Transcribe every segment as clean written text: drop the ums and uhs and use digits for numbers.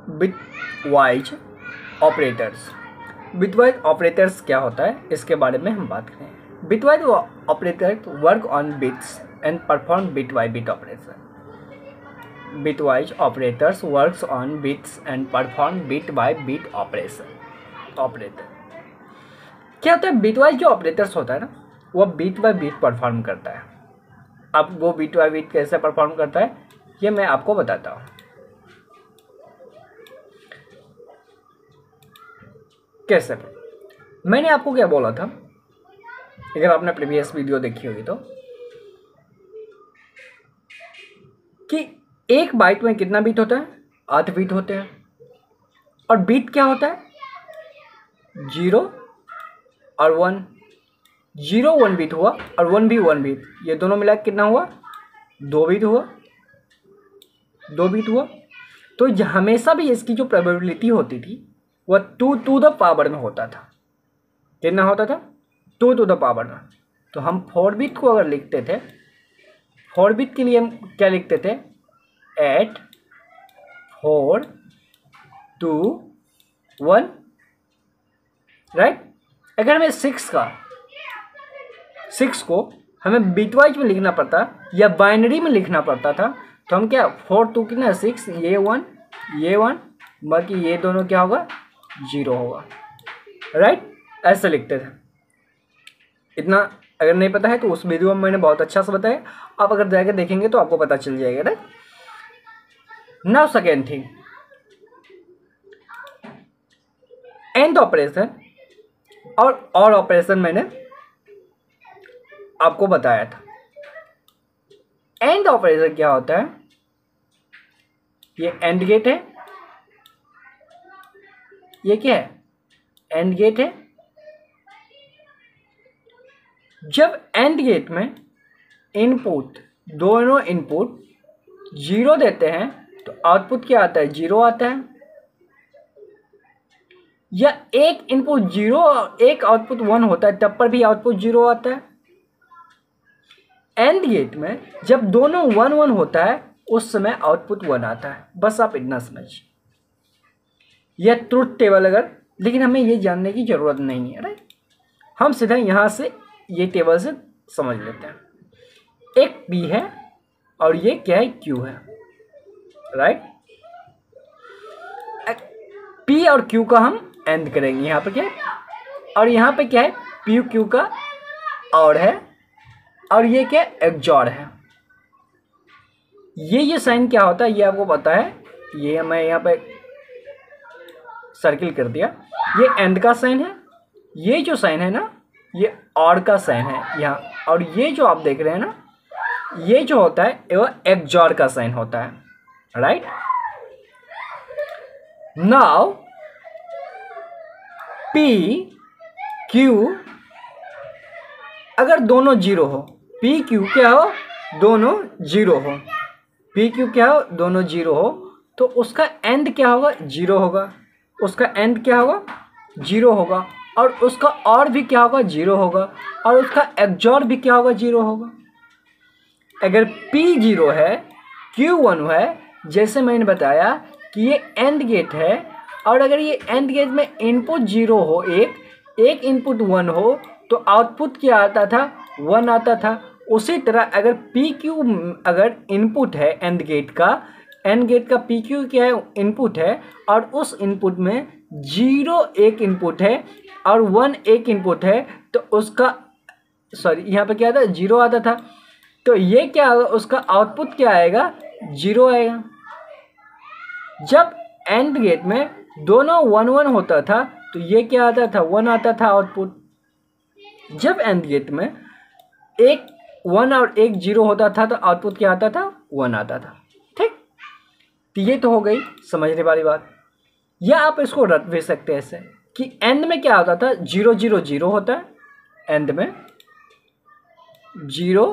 Bitwise operators. Bitwise operators क्या होता है इसके बारे में हम बात करें। Bitwise operator work on bits and perform bit by bit operation. Bitwise operators works on bits and perform bit by bit operator क्या होता है? बिटवाइज जो ऑपरेटर्स होता है ना, वो बिट बाय बिट परफॉर्म करता है। अब वो बिट बाय बिट कैसे परफॉर्म करता है ये मैं आपको बताता हूँ। कैसे? मैंने आपको क्या बोला था, अगर आपने प्रीवियस वीडियो देखी होगी तो, कि एक बाइट में कितना बीट होता है? 8 बीट होते हैं। और बीट क्या होता है? 0 और 1। 0 1 बीट हुआ और 1 भी 1 बीट, ये दोनों मिला कितना हुआ? 2 बीट हुआ। 2 बीट हुआ। तो हमेशा भी इसकी जो प्रोबेबिलिटी होती थी वह 2 टू द पावर में होता था। कितना होता था? 2 टू द पावर में। तो हम 4 बीट को अगर लिखते थे, 4 बीट के लिए हम क्या लिखते थे? 8 4 2 1, राइट। अगर हमें 6 को हमें बिटवाइज में लिखना पड़ता या बाइनरी में लिखना पड़ता था, तो हम क्या 4 2 कितना 6, ये 1 बाकी ये दोनों क्या होगा? 0 होगा, राइट। ऐसे लिखते थे। इतना अगर नहीं पता है तो उस वीडियो में मैंने बहुत अच्छा से बताया, आप अगर जाकर देखेंगे तो आपको पता चल जाएगा, right. Now second thing, and operation और ऑपरेशन मैंने आपको बताया था। एंड ऑपरेशन क्या होता है? ये एंड गेट है, ये क्या है? एंड गेट है। जब एंड गेट में दोनों इनपुट 0 देते हैं तो आउटपुट क्या आता है? 0 आता है। या एक इनपुट 0 और एक आउटपुट 1 होता है तब पर भी आउटपुट 0 आता है। एंड गेट में जब दोनों 1 1 होता है उस समय आउटपुट 1 आता है। बस आप इतना समझिए। यह ट्रुथ टेबल अगर, लेकिन हमें ये जानने की जरूरत नहीं है, राइट। हम सीधा यहाँ से ये टेबल से समझ लेते हैं। एक P है और ये क्या है? Q है, राइट। P और Q का हम एंड करेंगे। यहाँ पे क्या है? और यहाँ पे क्या है? P Q का और है और ये क्या है? एक्सॉर है। ये साइन क्या होता है ये आपको पता है। ये मैं यहाँ पे सर्किल कर दिया। ये एंड का साइन है। ये जो साइन है ना, ये और का साइन है यहाँ। और ये जो आप देख रहे हैं ना, ये जो होता है वो एक्सॉर का साइन होता है, राइट। नाउ P Q अगर दोनों 0 हो, P Q क्या हो? दोनों 0 हो। P Q क्या हो? दोनों 0 हो। तो उसका एंड क्या होगा? 0 होगा। उसका एंड क्या होगा? 0 होगा। और उसका और भी क्या होगा? 0 होगा। और उसका एक्सॉर भी क्या होगा? 0 होगा। अगर P 0 है, Q 1 है, जैसे मैंने बताया कि ये एंड गेट है, और अगर ये एंड गेट में इनपुट 0 हो, एक इनपुट 1 हो, तो आउटपुट क्या आता था? 1 आता था। उसी तरह अगर PQ अगर इनपुट है एंड गेट का PQ क्या है? इनपुट है, और उस इनपुट में 0 एक इनपुट है और 1 एक इनपुट है, तो उसका यहाँ पे क्या था? 0 आता था। तो ये क्या होगा? उसका आउटपुट क्या आएगा? 0 आएगा। जब एंड गेट में दोनों 1 1 होता था तो ये क्या आता था? 1 आता था आउटपुट। जब एंड गेट में एक 1 और एक 0 होता था तो आउटपुट क्या आता था? 1 आता था, ठीक। तो ये तो हो गई समझने वाली बात। या आप इसको रट भी सकते हैं ऐसे कि एंड में क्या होता था? 0 0 0 होता है। एंड में 0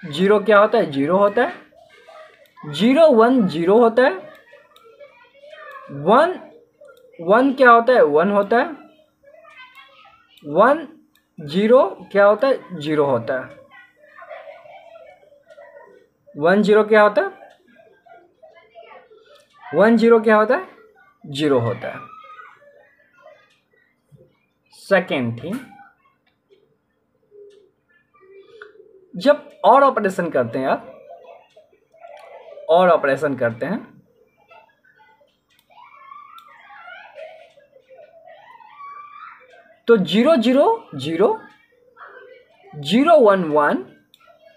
0 क्या होता है? 0 होता है। 0 1 0 होता है। 1 1 क्या होता है? 1 होता है। 1 0 क्या होता है? 0 होता है। 1 0 क्या होता है? 1 0 क्या होता है? जीरो होता है। सेकेंड थिंग, जब और ऑपरेशन करते हैं आप, और ऑपरेशन करते हैं तो 0 0 0 0 1 1,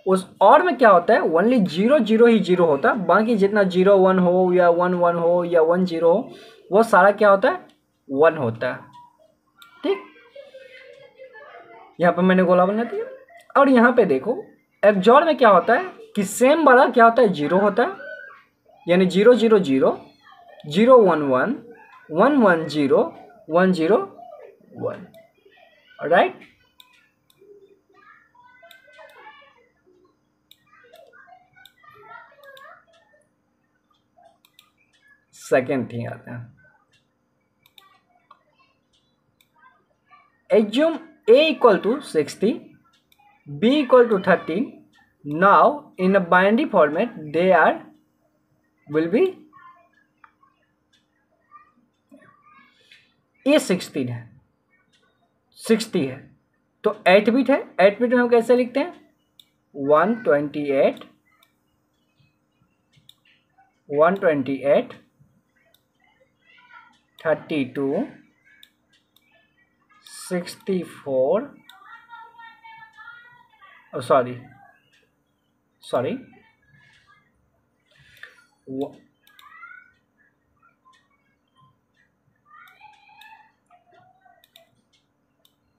उस और में क्या होता है, ओनली 0 0 ही 0 होता है, बाकी जितना 0 1 हो या 1 1 हो या 1 0 हो वो सारा क्या होता है, 1 होता है। ठीक, यहाँ पर मैंने गोला बना दिया। और यहाँ पे देखो एक्सओर में क्या होता है कि सेम वाला क्या होता है, 0 होता है, यानी 0 0 0 0 1 1 1 1 0 1 0 1, राइट। सेकेंड थिंग आता है, assume a equal to 60, b equal to 13. Now in a binary format they are will be a 16 है, 60 है तो 8 बिट है, 8 बिट में हम कैसे लिखते हैं, 128 128 32 64 सॉरी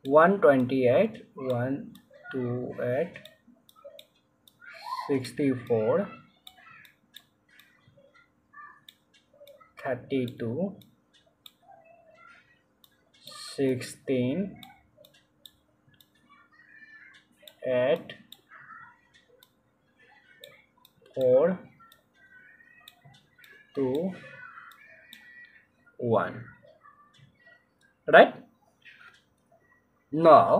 128 128 64 32 16 8 4 2 1, राइट। नाउ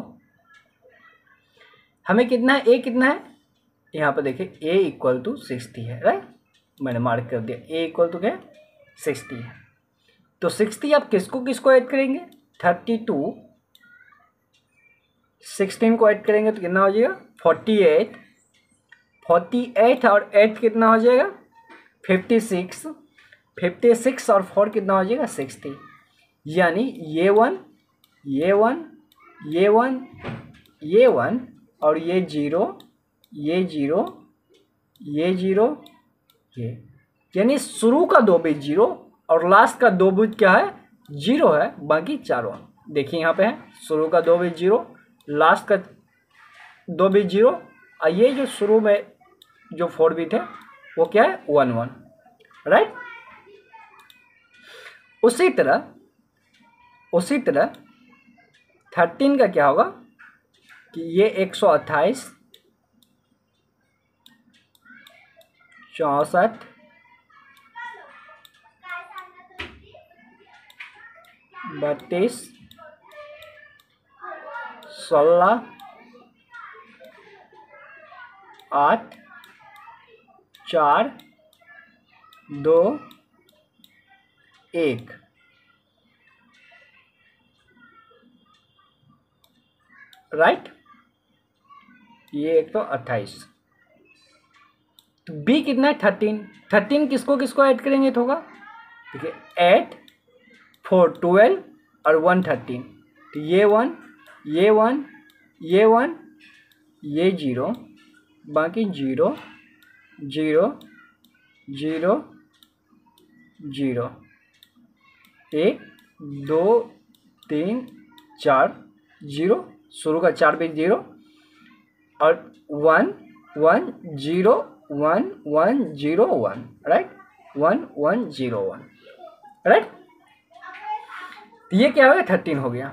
हमें कितना है, a कितना है, यहाँ पर देखिए a इक्वल टू 60 है, राइट, मैंने मार्क कर दिया, a इक्वल टू क्या 60 है। तो 60 आप किसको किसको ऐड करेंगे, 32 16 को ऐड करेंगे तो कितना हो जाएगा 48 48 और 8 कितना हो जाएगा 56 56 और 4 कितना हो जाएगा 60, यानी ये 1 ये 1 ये 1 ये 1 और ये 0 ये 0 ये 0 ये, यानी शुरू का 2 बिट 0 और लास्ट का 2 बिट क्या है 0 है, बाकी 4 1। देखिए यहाँ पे है शुरू का 2 बिट 0, लास्ट का 2 बिट 0 और ये जो शुरू में जो 4 बिट है वो क्या है 1 1, राइट। उसी तरह 13 का क्या होगा कि ये 128 64 32 16 8 4 2 1, राइट। ये 128। तो बी कितना है 13 किसको किसको ऐड करेंगे तो होगा, देखिए 8 4 12 और 1 13, तो ये 1 ये 1 ये 1 ये 0, बाकी 0 0 0 0 1 2 3 4 0, शुरू का 4 बिट 0 और 1 1 0 1 1 0 1, राइट, 1 1 0 1, राइट। ये क्या हो गया 13 हो गया।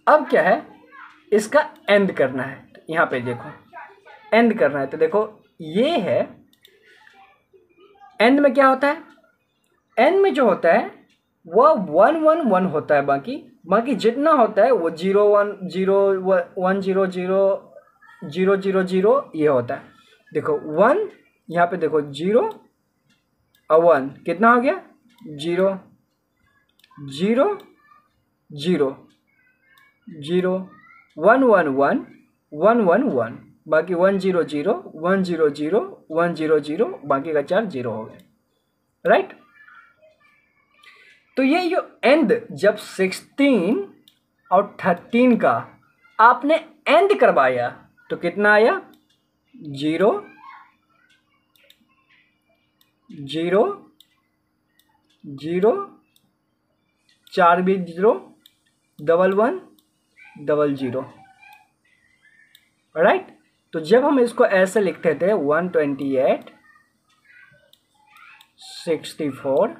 अब क्या है इसका एंड करना है, तो यहाँ पे देखो एंड करना है, तो देखो ये है एंड में क्या होता है, एंड में जो होता है वह 1 1 1 होता है, बाकी जितना होता है वो 0 1 0 1 0 0 0 0 0 ये होता है। देखो 1 यहाँ पे देखो 0 और 1 कितना हो गया 0, 0 0 0 1 1 1 1 1 1, बाकी 1 0 0 1 0 0 1 0 0, बाकी का 4 0 हो गए, राइट। तो ये जो एंड जब 16 और 13 का आपने एंड करवाया तो कितना आया? 0 0 0, 4 भी 0, 1 1 0 0, राइट। तो जब हम इसको ऐसे लिखते थे 128 64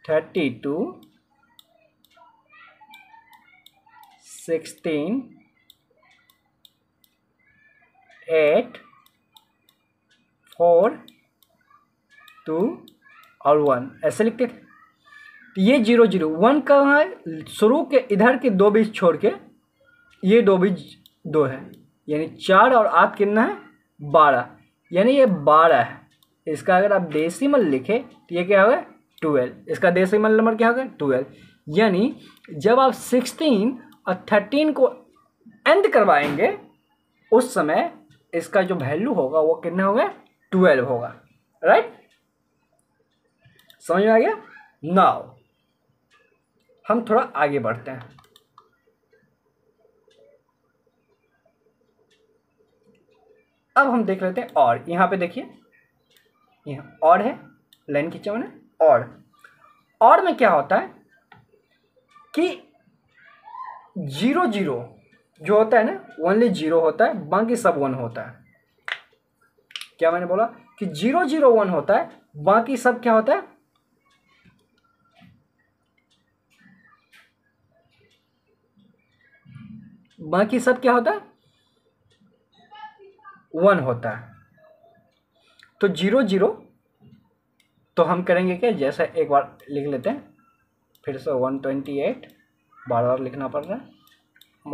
32 16 8 4 2 और 1 ऐसे लिखते थे। तो ये 0 0 1 कहाँ है? शुरू के इधर के 2 बीज छोड़ के ये 2 बीज 2 है, यानी 4 और 8 कितना है? 12, यानी ये 12 है। इसका अगर आप डेसिमल लिखे तो ये क्या होगा? 12। इसका डेसिमल नंबर क्या होगा? 12। यानी जब आप 16 और 13 को एंड करवाएंगे उस समय इसका जो वैल्यू होगा वो कितना होगा? 12 होगा, राइट। समझ में आ गया? नाउ हम थोड़ा आगे बढ़ते हैं। अब हम देख लेते हैं और। यहाँ पे देखिए, यहाँ और है, लाइन खींचा मैंने। और में क्या होता है कि 0 0 जो होता है ना, ओनली 0 होता है, बाकी सब 1 होता है। क्या मैंने बोला? कि 0 0 1 होता है, बाकी सब क्या होता है? बाकी सब क्या होता है? 1 होता है। तो 0 0 तो हम करेंगे क्या? जैसा एक बार लिख लेते हैं, फिर से 128 बार बार लिखना पड़ रहा है,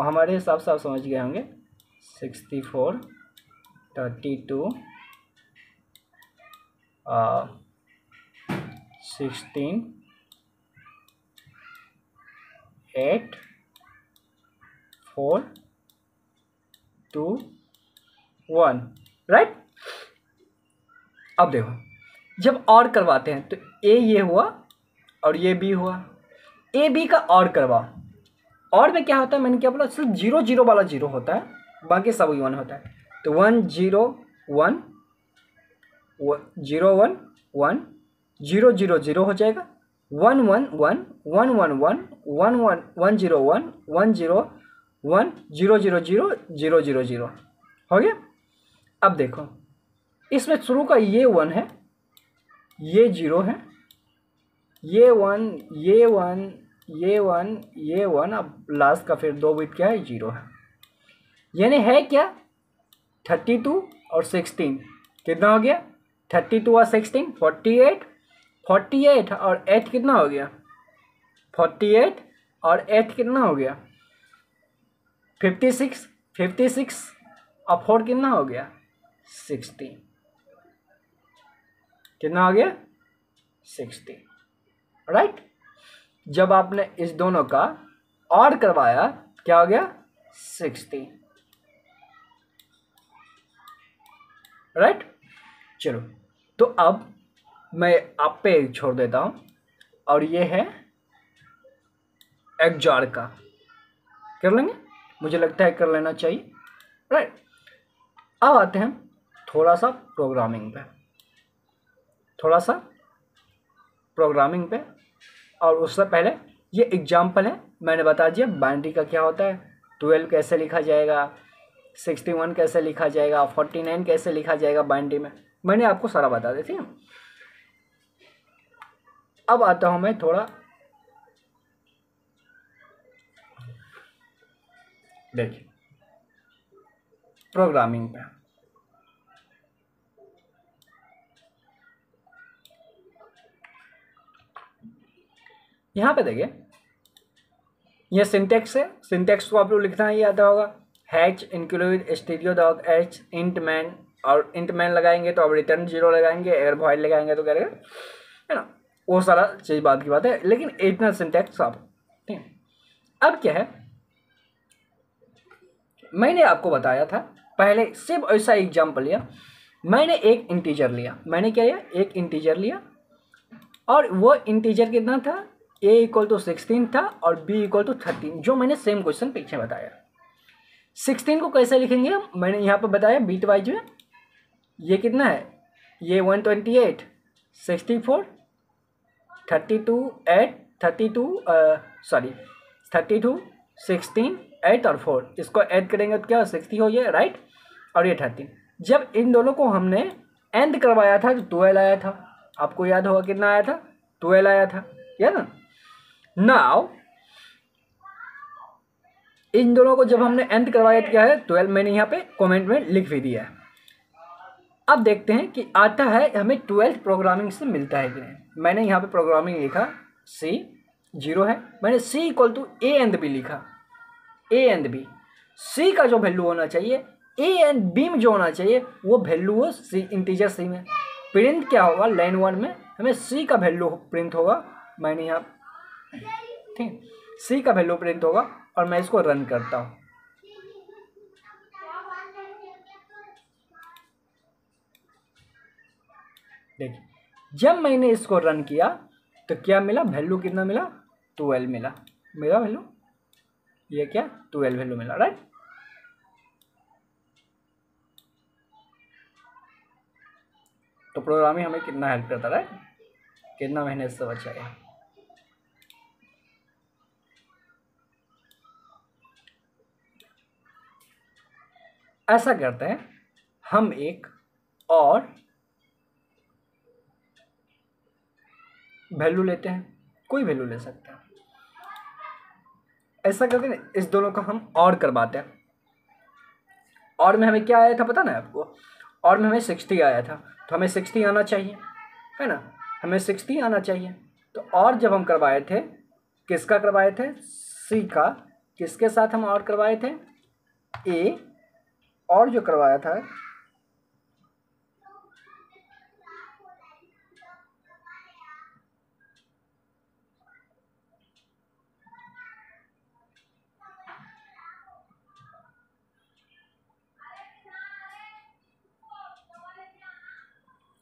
हमारे हिसाब से आप समझ गए होंगे। 64 32 16 8 4 2 1, राइट। अब देखो, जब और करवाते हैं तो ए ये हुआ और ये बी हुआ, ए बी का और करवाओ। और में क्या होता है? मैंने क्या बोला? सिर्फ 0 0 वाला 0 होता है, बाकी सब 1 होता है। तो 1 0 1 0 1 1 0 0 0 हो जाएगा, 1 1 1 1 1 1 1 1 1 0 1 1 0 1 0 0 0 0 0 0 हो गया। अब देखो, इसमें शुरू का ये 1 है, ये 0 है, ये 1 ये 1 ये 1 ये 1, अब लास्ट का फिर 2 बिट क्या है? 0 है। यानी है क्या? 32 और 16 कितना हो गया? 32 और 16 48, 48 और 8 कितना हो गया? 48 और 8 कितना हो गया? 56, 56 और 4 कितना हो गया? 60। कितना हो गया? 60, राइट। जब आपने इस दोनों का और करवाया क्या हो गया? 60, राइट। चलो, तो अब मैं आप पे छोड़ देता हूं, और ये है XOR का। कर लेंगे? मुझे लगता है कर लेना चाहिए, राइट। अब आते हैं थोड़ा सा प्रोग्रामिंग पे, और उससे पहले ये एग्जाम्पल है, मैंने बता दिया बाइनरी का क्या होता है, 12 कैसे लिखा जाएगा, 61 कैसे लिखा जाएगा, 49 कैसे लिखा जाएगा बाइनरी में, मैंने आपको सारा बता दी थी। अब आता हूं मैं थोड़ा, देखिए प्रोग्रामिंग पे। यहाँ पे देखिए, ये सिंटेक्स है। सिंटेक्स को आप लोग लिखना ही आता होगा, hatch include stereo dog H int man, और इंट मैन लगाएंगे तो अब रिटर्न 0 लगाएंगे, अगर वॉइड लगाएंगे तो करेगा, है ना। वो सारा चीज बात की बात है, लेकिन इतना सिंटैक्स आप ठीक है। अब क्या है, मैंने आपको बताया था पहले, सिर्फ ऐसा एग्जाम्पल लिया, मैंने एक इंटीजर लिया, मैंने क्या लिया, एक इंटीजर लिया, और वो इंटीजर कितना था, a इक्वल टू 16 था और b इक्वल टू 13, जो मैंने सेम क्वेश्चन पीछे बताया। 16 को कैसे लिखेंगे हम, मैंने यहाँ पर बताया बीट वाइज में, ये कितना है, ये 128, 64, 32, 8, 32, 16, 8 और 4, इसको ऐड करेंगे तो क्या 60 हो गया, राइट। और ये 13, जब इन दोनों को हमने एंड करवाया था तो 12 आया था, आपको याद होगा कितना आया था, 12 आया था, याद ना। नाउ इन दोनों को जब हमने एंड करवाया तो क्या है 12, मैंने यहाँ पे कमेंट में लिख भी दिया है। अब देखते हैं कि आता है हमें 12 प्रोग्रामिंग से मिलता है कि नहीं। मैंने यहाँ पे प्रोग्रामिंग लिखा, C 0 है, मैंने C equal to A and B लिखा, A एंड B, C का जो वैल्यू होना चाहिए A एंड B में जो होना चाहिए वो वैल्यू हो C, इंटीजर C में। प्रिंट क्या होगा, लाइन 1 में हमें C का वैल्यू प्रिंट होगा, मैंने यहाँ ठीक C का वैल्यू प्रिंट होगा, और मैं इसको रन करता हूँ। देखिए जब मैंने इसको रन किया तो क्या मिला, वैल्यू कितना मिला, 12 मिला, मेरा वैल्यू ये क्या 12 वैल्यू मिला, राइट। तो प्रोग्रामिंग हमें कितना हेल्प करता है, राइट, कितना मेहनत से बचाया। ऐसा करते हैं हम एक और वैल्यू लेते हैं, कोई वैल्यू ले सकते हैं। ऐसा करते हैं इस दोनों को हम और करवाते हैं। और में हमें क्या आया था पता ना आपको, और में हमें 60 आया था, तो हमें 60 आना चाहिए, है ना, हमें 60 आना चाहिए। तो और जब हम करवाए थे, किसका करवाए थे, C का, किसके साथ हम और करवाए थे, A, और जो करवाया था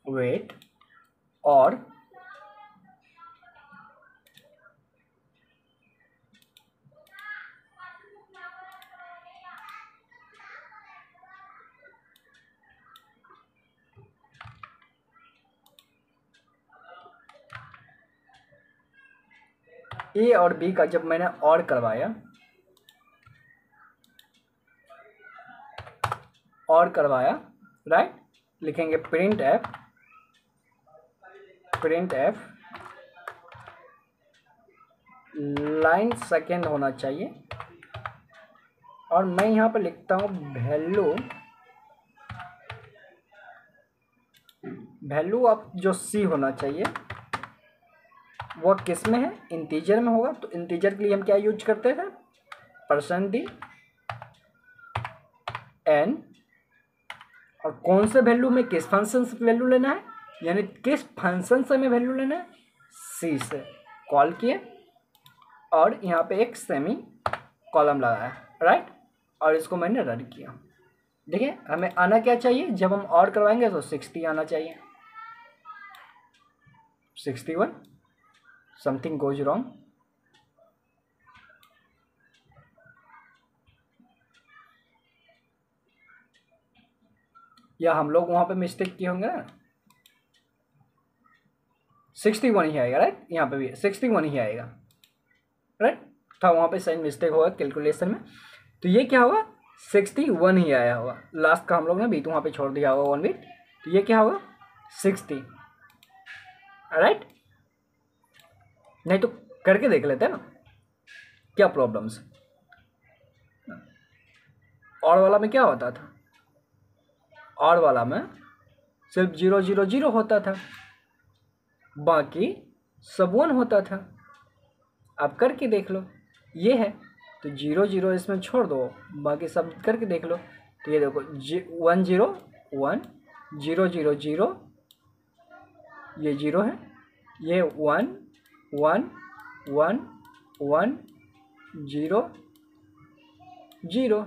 वेट और A और B का जब मैंने और करवाया, राइट, लिखेंगे प्रिंट एफ लाइन सेकेंड होना चाहिए, और मैं यहाँ पर लिखता हूँ वैल्यू अब जो C होना चाहिए वो किस में है, इंटीजर में होगा। तो इंटीजर के लिए हम क्या यूज करते थे, %d n, और कौन से वैल्यू में किस फंक्शन से वैल्यू लेना है, यानी किस फंक्शन से हमें वैल्यू लेना है, C से कॉल किए, और यहाँ पे एक सेमी कॉलम लगाया, राइट, और इसको मैंने रन किया। देखिए हमें आना क्या चाहिए, जब हम और करवाएंगे तो 60 आना चाहिए, 61, समथिंग गोज रॉन्ग, या हम लोग वहां पे मिस्टेक किए होंगे ना, 61 ही आएगा, राइट, यहाँ पे भी 61 ही आएगा, राइट, था वहां पे साइन मिस्टेक होगा कैलकुलेशन में। तो ये क्या होगा, 61 ही आया होगा, लास्ट का हम लोग ने बीट वहां पे छोड़ दिया होगा 1 बीट, तो ये क्या होगा 60, राइट। नहीं तो करके देख लेते हैं ना क्या प्रॉब्लम्स। और वाला में क्या होता था, और वाला में सिर्फ 0 0 0 होता था, बाकी सब 1 होता था। आप करके देख लो, ये है तो 0 0 इसमें छोड़ दो, बाकी सब करके देख लो। तो ये देखो 1 0 1 0 0 0, ये 0 है, ये 1 1 1 1 0 0।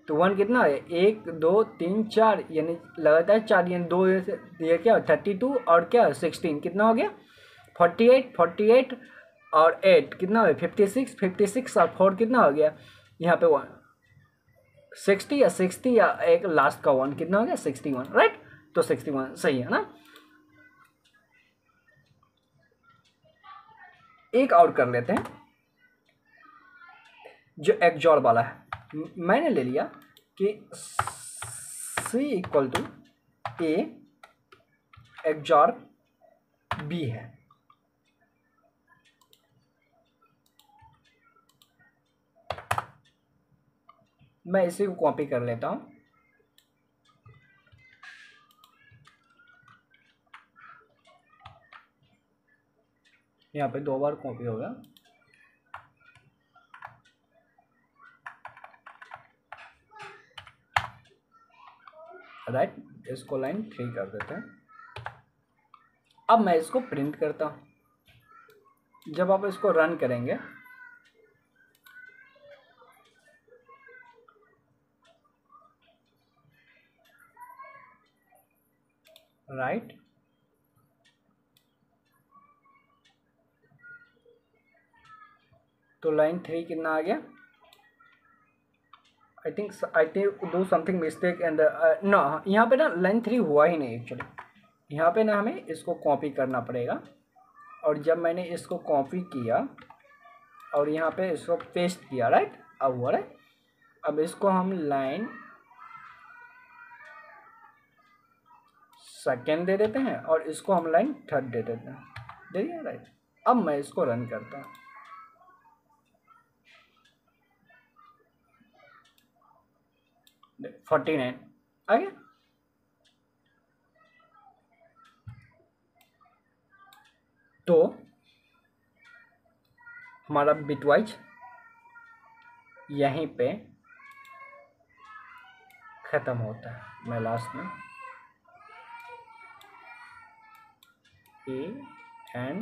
तो 1 कितना है, 1 2 3 4, यानी लगातार 4, यानी 2 ये क्या 32 और क्या 16 कितना हो गया 48 48 और 8 कितना हो गया 56 56 और 4 कितना हो गया यहाँ पे 1 60 या 60 या एक लास्ट का 1 कितना हो गया 61, राइट। तो 61 सही है ना। एक और कर लेते हैं जो XOR वाला है। मैंने ले लिया कि C equal to A XOR B है। मैं इसी को कॉपी कर लेता हूं। यहाँ पे 2 बार कॉपी होगा, राइट। इसको लाइन 3 कर देते हैं। अब मैं इसको प्रिंट करता हूं। जब आप इसको रन करेंगे राइट, तो लाइन 3 कितना आ गया, I think do something mistake and no, यहाँ पे ना लाइन 3 हुआ ही नहीं एक्चुअली। यहाँ पे ना हमें इसको कॉपी करना पड़ेगा, और जब मैंने इसको कॉपी किया और यहाँ पे इसको पेस्ट किया, राइट, अब हुआ, राइट। अब इसको हम लाइन सेकेंड दे देते हैं और इसको हम लाइन 3rd दे देते हैं, दे दिया, राइट। अब मैं इसको रन करता हूँ। देख 49 आ गया। तो हमारा बिटवाइज यहीं पे खत्म होता है। मैं लास्ट में A and